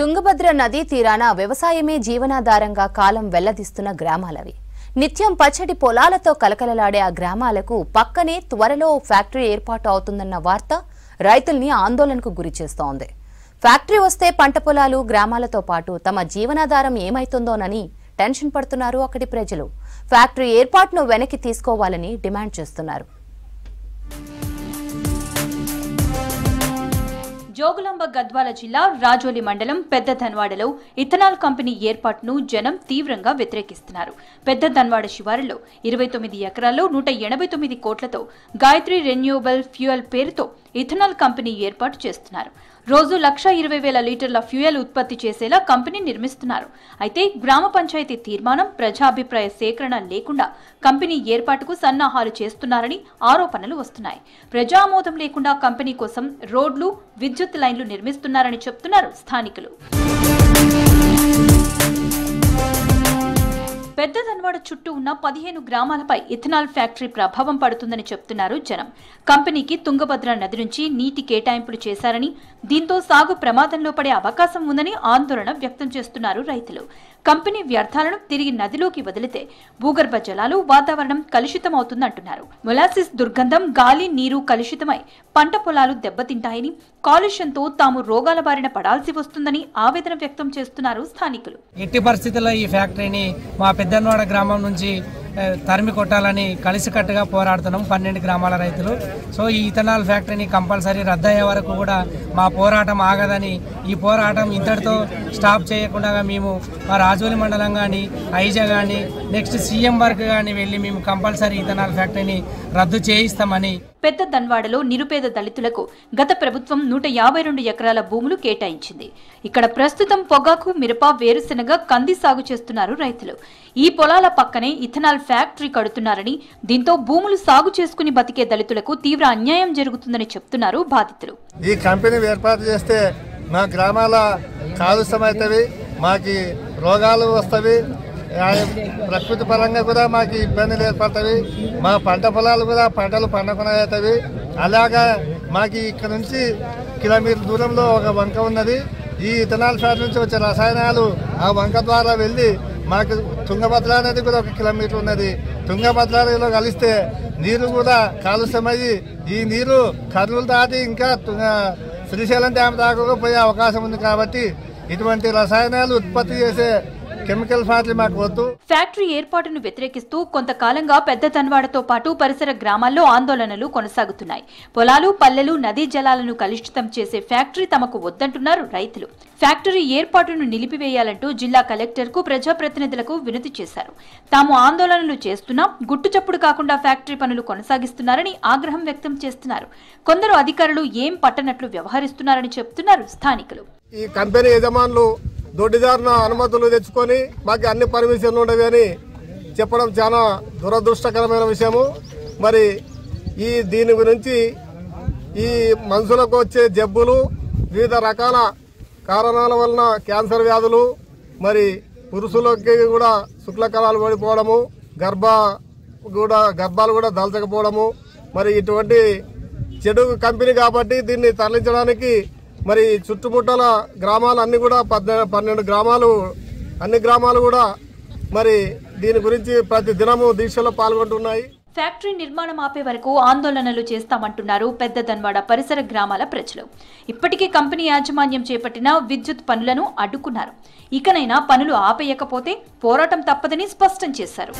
తుంగభద్ర నదీ తీరాన వ్యవసాయమే జీవనాధారంగా కాలం వెల్లదిస్తున్న గ్రామాలవి. నిత్యం పచ్చడి పొలాలతో కలకలలాడే ఆ గ్రామాలకు పక్కనే త్వరలో ఫ్యాక్టరీ ఏర్పాటు అవుతుందన్న వార్త రైతుల్ని ఆందోళనకు గురిచేస్తోంది. ఫ్యాక్టరీ వస్తే పంట పొలాలు గ్రామాలతో పాటు తమ జీవనాధారం ఏమైతుందోనని టెన్షన్ పడుతున్నారు అక్కడి ప్రజలు. ఫ్యాక్టరీ ఏర్పాటును వెనక్కి తీసుకోవాలని డిమాండ్ చేస్తున్నారు. జోగులాంబ గద్వాల జిల్లా రాజోలి మండలం పెద్ద ధన్వాడలో ఇథనాల్ కంపెనీ ఏర్పాటును జనం తీవ్రంగా వ్యతిరేకిస్తున్నారు. పెద్ద ధన్వాడ శివారులో 29 ఎకరాల్లో 189 కోట్లతో గాయత్రి రెన్యూవబుల్ ఫ్యూయల్ పేరుతో ఇథనాల్ కంపెనీ ఏర్పాటు చేస్తున్నారు. రోజు 1,20,000 లీటర్ల ఫ్యూయల్ ఉత్పత్తి చేసేలా కంపెనీ నిర్మిస్తున్నారు. అయితే గ్రామ పంచాయతీ తీర్మానం, ప్రజాభిప్రాయ సేకరణ లేకుండా కంపెనీ ఏర్పాటుకు సన్నాహాలు చేస్తున్నారని ఆరోపణలు వస్తున్నాయి. ప్రజామోదం లేకుండా కంపెనీ కోసం రోడ్లు, విద్యుత్ లైన్లు నిర్మిస్తున్నారని చెప్తున్నారు స్థానికులు. పెద్ద ధన్వాడ చుట్టూ ఉన్న 15 గ్రామాలపై ఇథనాల్ ఫ్యాక్టరీ ప్రభావం పడుతుందని చెప్తున్నారు జనం. కంపెనీకి తుంగభద్ర నది నుంచి నీటి కేటాయింపులు చేశారని, దీంతో సాగు ప్రమాదంలో పడే అవకాశం ఉందని ఆందోళన వ్యక్తం చేస్తున్నారు రైతులు. కంపెనీ వ్యర్థాలను తిరిగి నదిలోకి వదిలితే భూగర్భ జలాలు, వాతావరణం కలుషితమవుతుందంటున్నారు. మొలాసిస్ దుర్గంధం, గాలి, నీరు కలుషితమై పంట పొలాలు దెబ్బతింటాయని, కాలుష్యంతో తాము రోగాల బారిన పడాల్సి వస్తుందని ఆవేదన వ్యక్తం చేస్తున్నారు స్థానికులు. ఎట్టి పరిస్థితుల్లో ఈ ఫ్యాక్టరీని మా పెద్దన్వాడ గ్రామం నుంచి తరిమి కొట్టాలని కలిసికట్టుగా పోరాడుతున్నాం 12 గ్రామాల రైతులు. సో ఈ ఇథనాల్ ఫ్యాక్టరీని కంపల్సరీ రద్దయ్యే వరకు కూడా మా పోరాటం ఆగదని, ఈ పోరాటం ఇంతటితో స్టాప్ చేయకుండా మేము మా రాజోలి మండలం కానీ, ఐజా కానీ, నెక్స్ట్ సీఎం వరకు కానీ వెళ్ళి మేము కంపల్సరీ ఇథనాల్ ఫ్యాక్టరీని రద్దు చేయిస్తామని. పెద్ద ధన్వాడలో నిరుపేద దళితులకు గత ప్రభుత్వం 152 ఎకరాల భూములు కేటాయించింది. ఇక్కడ ప్రస్తుతం పొగాకు, మిరప, వేరుశెనగ, కంది సాగు చేస్తున్నారు రైతులు. ఈ పొలాల పక్కనే ఇథనాల్ ఫ్యాక్టరీ కడుతున్నారని, దీంతో భూములు సాగు చేసుకుని బతికే దళితులకు తీవ్ర అన్యాయం జరుగుతుందని చెప్తున్నారు బాధితులు. ఈ కంపెనీ ఏర్పాటు చేస్తే మా గ్రామాల కాలుష్యమవుతుంది, మాకు రోగాలు వస్తవి, ప్రకృతి పరంగా కూడా మాకు ఇబ్బందులు ఏర్పడతాయి, మా పంట పొలాలు కూడా పంటలు పండకుండా అవుతాయి. అలాగా మాకు ఇక్కడ నుంచి కిలోమీటర్ దూరంలో ఒక వంక ఉన్నది. ఈ ఇథనాల్ ఫ్యాక్టరీ నుంచి వచ్చే రసాయనాలు ఆ వంక ద్వారా వెళ్ళి మాకు తుంగభద్ర అనేది కూడా 1 కిలోమీటర్ ఉన్నది. తుంగభద్రలో కలిస్తే నీరు కూడా కాలుష్యమయ్యి ఈ నీరు కర్నూలు దాటి ఇంకా శ్రీశైలం డ్యామ్ దాకా పోయే అవకాశం ఉంది. కాబట్టి ఇటువంటి రసాయనాలు ఉత్పత్తి చేసే కెమికల్ ఫ్యాక్టరీ మాకు వద్దు. ఫ్యాక్టరీ ఏర్పాటును వ్యతిరేకిస్తూ కొంతకాలంగా పెద్ద ధన్వాడతో పాటు పరిసర గ్రామాల్లో ఆందోళనలు కొనసాగుతున్నాయి. పొలాలు, పల్లెలు, నదీ జలాలను కలుషితం చేసే ఫ్యాక్టరీ తమకు వద్దంటున్నారు రైతులు. ఫ్యాక్టరీ ఏర్పాటును నిలిపివేయాలంటూ జిల్లా కలెక్టర్కు, ప్రజాప్రతినిధులకు వినతి చేశారు. తాము ఆందోళనలు చేస్తున్నా గుట్టుచప్పుడు కాకుండా ఫ్యాక్టరీ పనులు కొనసాగిస్తున్నారని ఆగ్రహం వ్యక్తం చేస్తున్నారు. కొందరు అధికారులు ఏం పట్టనట్లు వ్యవహరిస్తున్నారని చెప్తున్నారు స్థానికులు. ఈ కంపెనీ యజమానులు దొడ్డిదారిన అనుమతులు తెచ్చుకొని మాకు అన్ని పర్మిషన్లు ఉండవి అని చెప్పడం చాలా దురదృష్టకరమైన విషయము. మరి దీని గురించి ఈ మనుషులకు వచ్చే జబ్బులు, వివిధ రకాల కారణాల వలన క్యాన్సర్ వ్యాధులు, మరి పురుషులకి కూడా శుక్లకళాలు పడిపోవడము, గర్భాలు కూడా దాల్చకపోవడము, మరి ఇటువంటి చెడు కంపెనీ కాబట్టి దీన్ని తరలించడానికి మరి చుట్టుముట్టల గ్రామాలు అన్ని కూడా 12 గ్రామాలు, అన్ని గ్రామాలు కూడా మరి దీని గురించి ప్రతి దినము దీక్షలో పాల్గొంటున్నాయి. ఫ్యాక్టరీ నిర్మాణం ఆపే వరకు ఆందోళనలు చేస్తామంటున్నారు పెద్ద ధన్వాడ పరిసర గ్రామాల ప్రజలు. ఇప్పటికే కంపెనీ యాజమాన్యం చేపట్టిన విద్యుత్ పనులను అడ్డుకున్నారు. ఇకనైనా పనులు ఆపేయకపోతే పోరాటం తప్పదని స్పష్టం చేశారు.